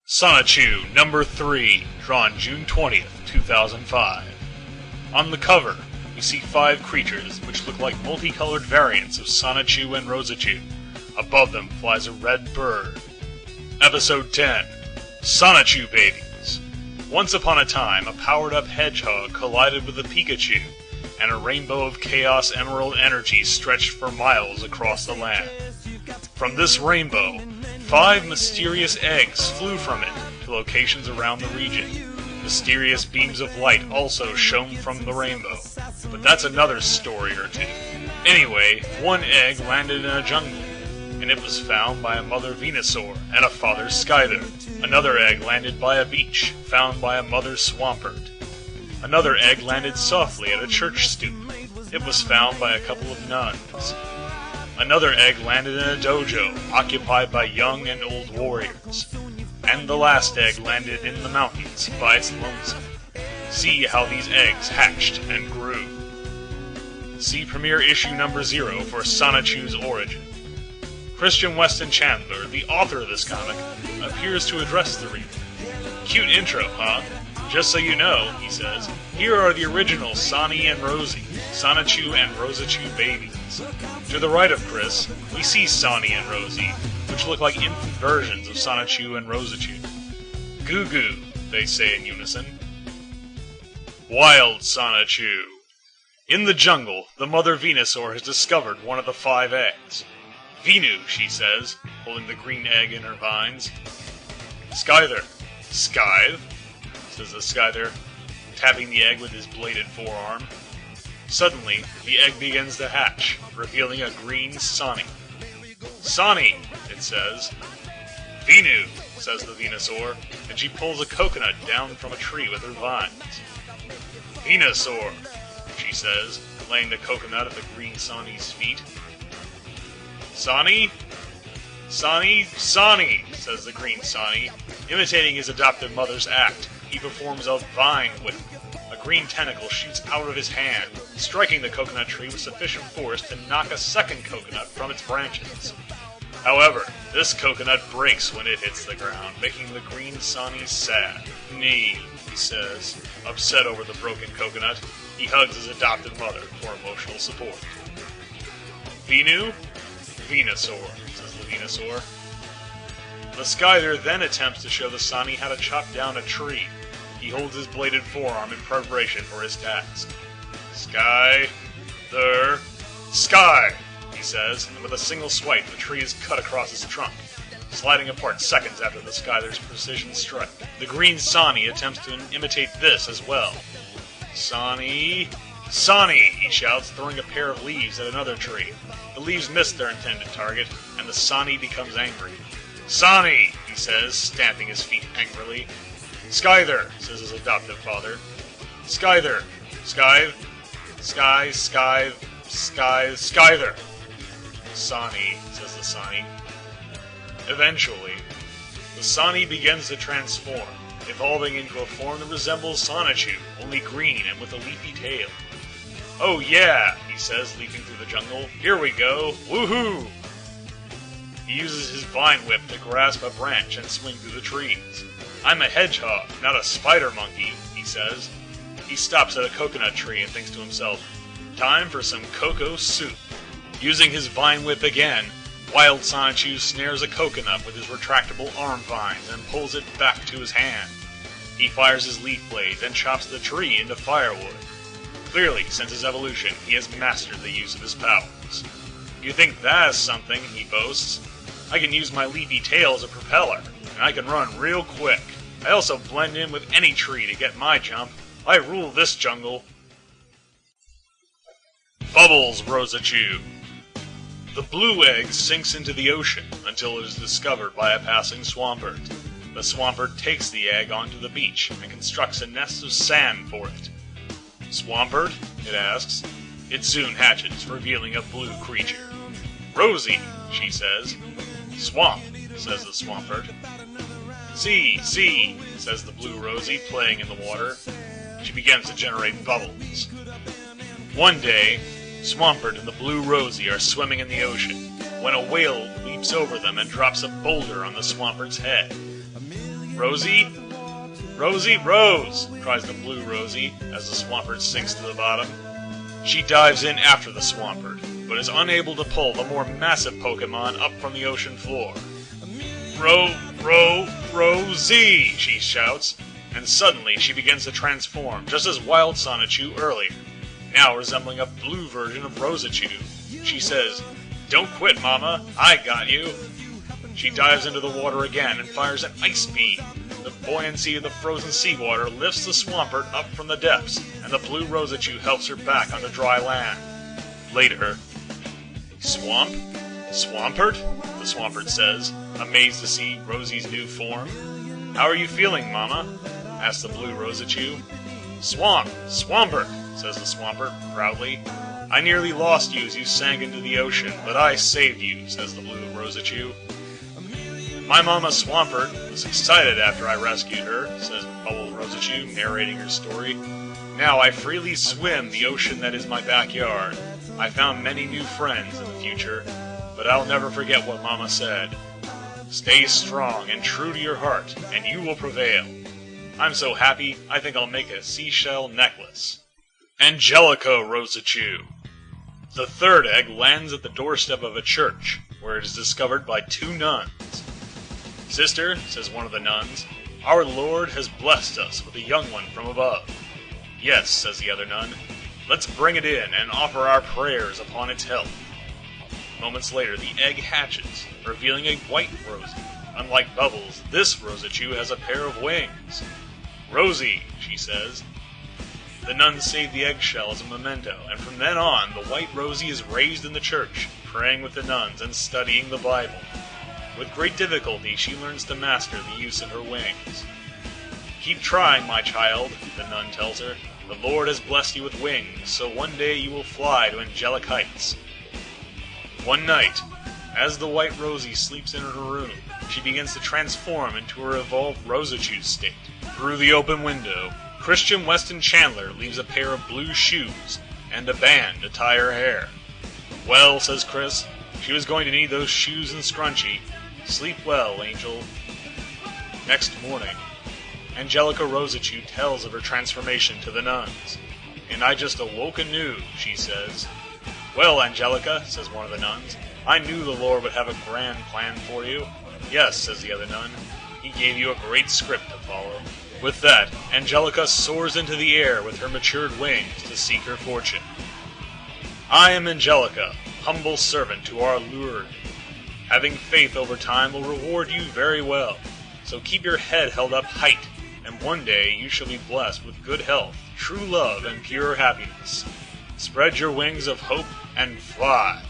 Sonichu, number 3, drawn June 20th, 2005. On the cover, we see 5 creatures which look like multicolored variants of Sonichu and Rosichu. Above them flies a red bird. Episode 10, Sonichu Babies. Once upon a time, a powered-up hedgehog collided with a Pikachu, and a rainbow of chaos emerald energy stretched for miles across the land. From this rainbow, 5 mysterious eggs flew from it to locations around the region. Mysterious beams of light also shone from the rainbow, but that's another story or two. Anyway, one egg landed in a jungle, and it was found by a mother Venusaur and a father Skyther. Another egg landed by a beach, found by a mother Swampert. Another egg landed softly at a church stoop. It was found by a couple of nuns. Another egg landed in a dojo, occupied by young and old warriors. And the last egg landed in the mountains, by its lonesome. See how these eggs hatched and grew. See premiere issue number 0 for Sonichu's origin. Christian Weston Chandler, the author of this comic, appears to address the reader. Cute intro, huh? Just so you know, he says, here are the original Sonny and Rosie, Sonichu and Rosichu babies. To the right of Chris, we see Sonny and Rosie, which look like infant versions of Sonichu and Rosichu. Goo goo, they say in unison. Wild Sonichu. In the jungle, the mother Venusaur has discovered one of the 5 eggs. Venu, she says, holding the green egg in her vines. Skyther. Scythe, says the Skyther, tapping the egg with his bladed forearm. Suddenly, the egg begins to hatch, revealing a green Sonny. Sonny, it says. Venu, says the Venusaur, and she pulls a coconut down from a tree with her vines. Venusaur, she says, laying the coconut at the green Sonny's feet. Sonny? Sonny, Sonny, says the green Sonny. Imitating his adopted mother's act, he performs a vine whip. A green tentacle shoots out of his hand, striking the coconut tree with sufficient force to knock a second coconut from its branches. However, this coconut breaks when it hits the ground, making the green Sonny sad. Nee, he says, upset over the broken coconut. He hugs his adopted mother for emotional support. Venu? Venusaur, says the Venusaur. The Skyther then attempts to show the Sonny how to chop down a tree. He holds his bladed forearm in preparation for his task. Sky, he says, and with a single swipe, the tree is cut across his trunk, sliding apart seconds after the Skyther's precision strike. The green Sonny attempts to imitate this as well. Sonny, he shouts, throwing a pair of leaves at another tree. The leaves miss their intended target, and the Sonny becomes angry. Sonny, he says, stamping his feet angrily. Skyther, says his adoptive father. Skyther, Scythe, Skyther. Sonny, says the Sonny. Eventually, the Sonny begins to transform, evolving into a form that resembles Sonichu, only green and with a leafy tail. Oh yeah, he says, leaping through the jungle. Here we go, woohoo! He uses his vine whip to grasp a branch and swing through the trees. I'm a hedgehog, not a spider monkey, he says. He stops at a coconut tree and thinks to himself, time for some cocoa soup. Using his vine whip again, Wild Sonichu snares a coconut with his retractable arm vines and pulls it back to his hand. He fires his leaf blade, then chops the tree into firewood. Clearly, since his evolution, he has mastered the use of his powers. You think that is something, he boasts. I can use my leafy tail as a propeller, and I can run real quick. I also blend in with any tree to get my jump. I rule this jungle. Bubbles Rosichu. The blue egg sinks into the ocean until it is discovered by a passing Swampert. The Swampert takes the egg onto the beach and constructs a nest of sand for it. Swampert? It asks. It soon hatches, revealing a blue creature. Rosie, she says. Swamp, says the Swampert. See, says the blue Rosie, playing in the water. She begins to generate bubbles. One day, Swampert and the blue Rosie are swimming in the ocean, when a whale leaps over them and drops a boulder on the Swampert's head. Rosie? Rosie, Rose! Cries the blue Rosie as the Swampert sinks to the bottom. She dives in after the Swampert, but is unable to pull the more massive Pokemon up from the ocean floor. Rosie! She shouts, and suddenly she begins to transform, just as Wild Sonichu earlier, now resembling a blue version of Rosichu. She says, "Don't quit, Mama, I got you." She dives into the water again and fires an ice beam. The buoyancy of the frozen seawater lifts the Swampert up from the depths, and the blue Rosichu helps her back onto dry land. Later, Swampert? The Swampert says, amazed to see Rosie's new form. "How are you feeling, Mama?" asks the blue Rosichu. Swampert, says the Swampert proudly. "I nearly lost you as you sank into the ocean, but I saved you," says the blue Rosichu. "My Mama Swampert was excited after I rescued her," says Bubble Rosichu, narrating her story. "Now I freely swim the ocean that is my backyard. I found many new friends in the future, but I'll never forget what Mama said. Stay strong and true to your heart, and you will prevail. I'm so happy, I think I'll make a seashell necklace." Angelica Rosichu. The third egg lands at the doorstep of a church, where it is discovered by two nuns. "Sister," says one of the nuns, "our Lord has blessed us with a young one from above." "Yes," says the other nun, "let's bring it in and offer our prayers upon its health." Moments later, the egg hatches, revealing a white Rosie. Unlike Bubbles, this Rosichu has a pair of wings. "Rosie," she says. The nuns save the eggshell as a memento, and from then on, the white Rosie is raised in the church, praying with the nuns and studying the Bible. With great difficulty, she learns to master the use of her wings. "Keep trying, my child," the nun tells her. "The Lord has blessed you with wings, so one day you will fly to angelic heights." One night, as the white Rosie sleeps in her room, she begins to transform into her evolved Rosichu state. Through the open window, Christian Weston Chandler leaves a pair of blue shoes and a band to tie her hair. "Well," says Chris, "she was going to need those shoes and scrunchie. Sleep well, Angel." Next morning, Angelica Rosichu tells of her transformation to the nuns. "And I just awoke anew," she says. "Well, Angelica," says one of the nuns, "I knew the Lord would have a grand plan for you." "Yes," says the other nun, "He gave you a great script to follow." With that, Angelica soars into the air with her matured wings to seek her fortune. I am Angelica, humble servant to our Lord. Having faith over time will reward you very well, so keep your head held up height, and one day you shall be blessed with good health, true love, and pure happiness. Spread your wings of hope and fly.